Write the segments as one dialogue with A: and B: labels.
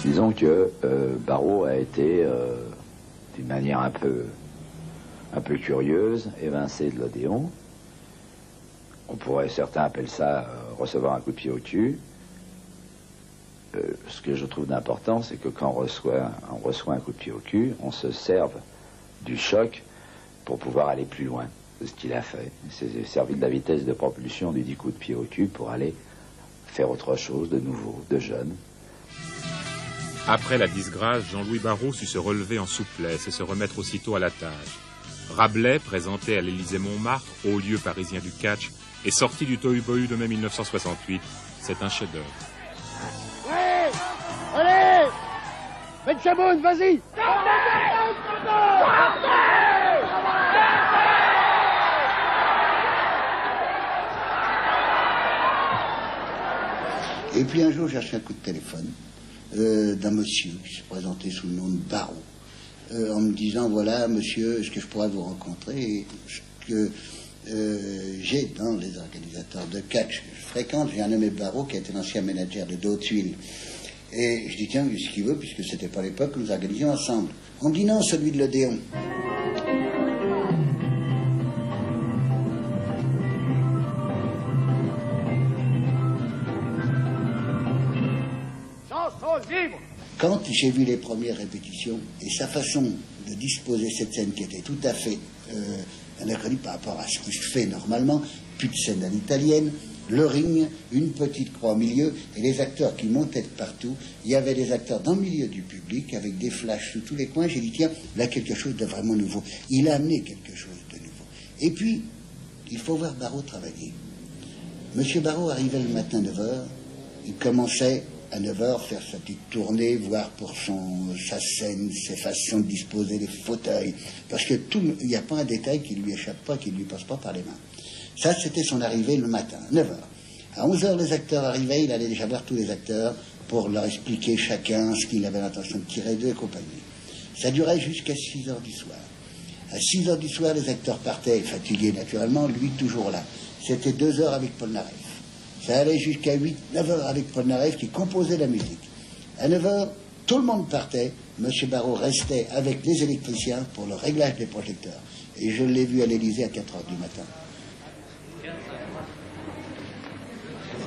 A: Disons que Barrault a été, d'une manière un peu curieuse, évincé de l'Odéon. Certains appellent ça recevoir un coup de pied au cul. Ce que je trouve d'important, c'est que quand on reçoit un coup de pied au cul, on se serve du choc pour pouvoir aller plus loin. C'est ce qu'il a fait. Il s'est servi de la vitesse de propulsion du 10 coups de pied au cul pour aller faire autre chose de nouveau, de jeune.
B: Après la disgrâce, Jean-Louis Barrault sut se relever en souplesse et se remettre aussitôt à la tâche. Rabelais, présenté à l'Élysée-Montmartre, haut lieu parisien du catch, est sorti du tohu-bohu de mai 1968. C'est un chef-d'œuvre.
C: Ouais, allez, Benjamin, vas-y.
D: Et puis un jour, j'ai reçu un coup de téléphone d'un monsieur qui se présentait sous le nom de Barrault, en me disant, voilà, monsieur, est-ce que je pourrais vous rencontrer? Ce que j'ai dans les organisateurs de catch que je fréquente, j'ai un nommé Barrault qui a été l'ancien manager de Dautuil. Et je dis, tiens, ce qu'il veut, puisque c'était pas l'époque où nous organisions ensemble. On me dit non, celui de l'Odéon. Quand j'ai vu les premières répétitions et sa façon de disposer cette scène qui était tout à fait anachronique par rapport à ce qui se fait normalement, plus de scène à l'italienne, le ring, une petite croix au milieu et les acteurs qui montaient de partout. Il y avait des acteurs dans le milieu du public avec des flashs sous tous les coins. J'ai dit, tiens, là, quelque chose de vraiment nouveau. Il a amené quelque chose de nouveau. Et puis, il faut voir Barrault travailler. Monsieur Barrault arrivait le matin à 9h, il commençait à 9h faire sa petite tournée, voir pour sa scène, ses façons de disposer les fauteuils. Parce que il n'y a pas un détail qui lui échappe pas, qui ne lui passe pas par les mains. Ça, c'était son arrivée le matin, 9h. À 11h, les acteurs arrivaient, il allait déjà voir tous les acteurs pour leur expliquer chacun ce qu'il avait l'intention de tirer d'eux et compagnie. Ça durait jusqu'à 6h du soir. À 6h du soir, les acteurs partaient, fatigués naturellement, lui toujours là. C'était 2 heures avec Polnareff. Ça allait jusqu'à 9 heures avec Polnareff qui composait la musique. À 9h, tout le monde partait. M. Barrault restait avec les électriciens pour le réglage des projecteurs. Et je l'ai vu à l'Élysée à 4h du matin.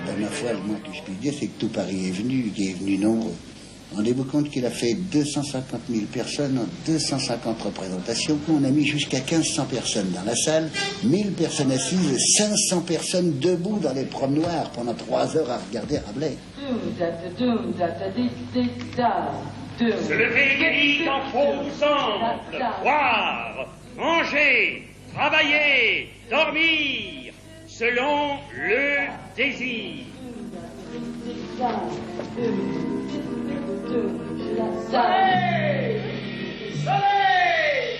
D: La dernière fois, le moins que je puisse dire, c'est que tout Paris est venu, qui est venu nombreux. Rendez-vous compte qu'il a fait 250 000 personnes en 250 représentations. On a mis jusqu'à 1500 personnes dans la salle, 1000 personnes assises, 500 personnes debout dans les promenoirs pendant 3 heures à regarder Rabelais.
E: Se lever vite en faux temple, boire, manger, travailler, dormir, selon le désir. Soleil! Soleil!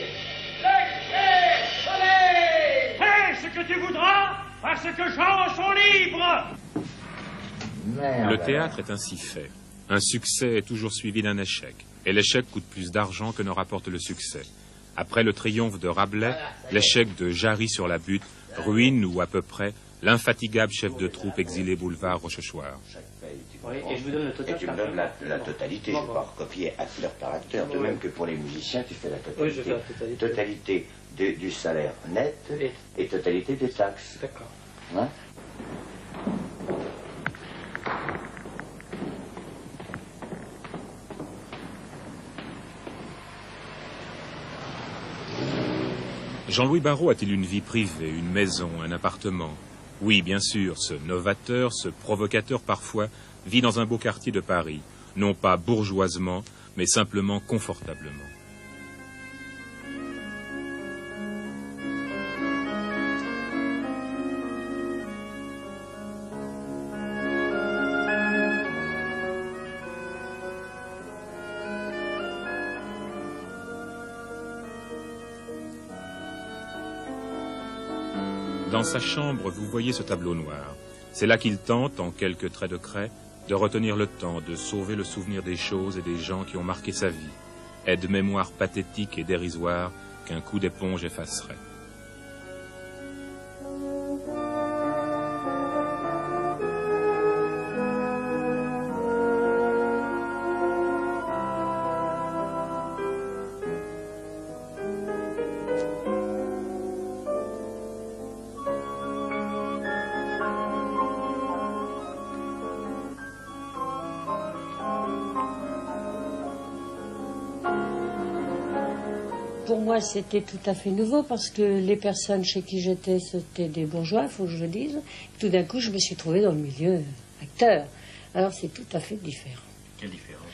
E: Soleil! Fais ce que tu voudras, parce que gens sont libres!
B: Le théâtre est ainsi fait. Un succès est toujours suivi d'un échec. Et l'échec coûte plus d'argent que ne rapporte le succès. Après le triomphe de Rabelais, l'échec de Jarry sur la butte ruine, ou à peu près, l'infatigable chef de troupe exilé boulevard Rochechouart.
F: Oui, et je vous donne le total. Et tu me donnes la totalité, je ne vais pas recopier acteur par acteur, de même que pour les musiciens, tu fais la totalité.
E: Oui, je fais la totalité.
F: Totalité du salaire net et totalité des taxes.
E: D'accord.
F: Hein?
B: Jean-Louis Barrault a-t-il une vie privée, une maison, un appartement? Oui, bien sûr, ce novateur, ce provocateur parfois, vit dans un beau quartier de Paris, non pas bourgeoisement, mais simplement confortablement. Dans sa chambre, vous voyez ce tableau noir. C'est là qu'il tente, en quelques traits de craie, de retenir le temps, de sauver le souvenir des choses et des gens qui ont marqué sa vie. Aide-mémoire pathétique et dérisoire qu'un coup d'éponge effacerait.
G: pour moi, c'était tout à fait nouveau parce que les personnes chez qui j'étais, c'était des bourgeois, il faut que je le dise. Tout d'un coup, je me suis trouvée dans le milieu acteur. Alors, c'est tout à fait différent.
H: Quelle différence?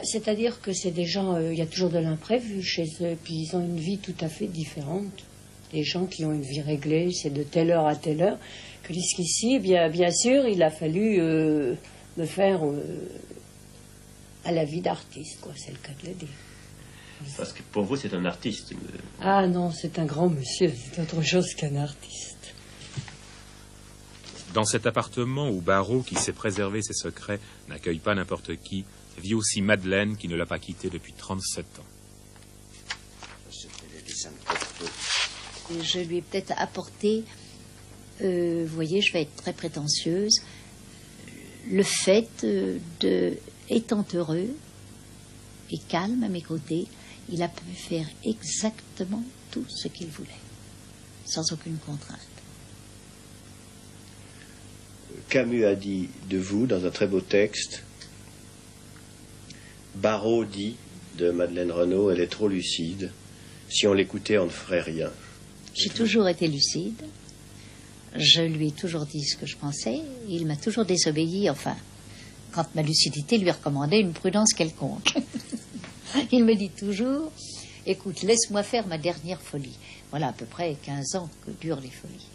G: C'est-à-dire que c'est des gens, il y a toujours de l'imprévu chez eux, puis ils ont une vie tout à fait différente. Des gens qui ont une vie réglée, c'est de telle heure à telle heure. Que jusqu'ici, bien sûr, il a fallu me faire à la vie d'artiste, quoi. C'est le cas de le dire.
H: Parce que pour vous, c'est un artiste.
G: Ah non, c'est un grand monsieur, c'est autre chose qu'un artiste.
B: Dans cet appartement où Barrault, qui sait préserver ses secrets, n'accueille pas n'importe qui, vit aussi Madeleine, qui ne l'a pas quitté depuis 37 ans.
I: Je lui ai peut-être apporté, vous voyez, je vais être très prétentieuse, le fait étant heureux et calme à mes côtés, il a pu faire exactement tout ce qu'il voulait, sans aucune contrainte.
J: Camus a dit de vous, dans un très beau texte, Barrault dit de Madeleine Renaud, elle est trop lucide, si on l'écoutait, on ne ferait rien.
I: J'ai toujours été lucide, je lui ai toujours dit ce que je pensais, il m'a toujours désobéi, enfin, quand ma lucidité lui recommandait une prudence quelconque. Il me dit toujours, écoute, laisse-moi faire ma dernière folie. Voilà à peu près 15 ans que durent les folies.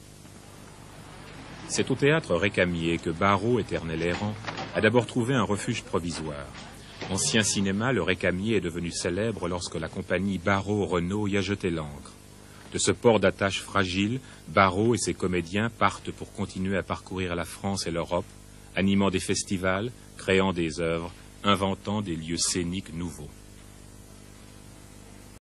B: C'est au théâtre Récamier que Barrault, éternel errant, a d'abord trouvé un refuge provisoire. Ancien cinéma, le Récamier est devenu célèbre lorsque la compagnie Barrault-Renaud y a jeté l'ancre. De ce port d'attache fragile, Barrault et ses comédiens partent pour continuer à parcourir la France et l'Europe, animant des festivals, créant des œuvres, inventant des lieux scéniques nouveaux.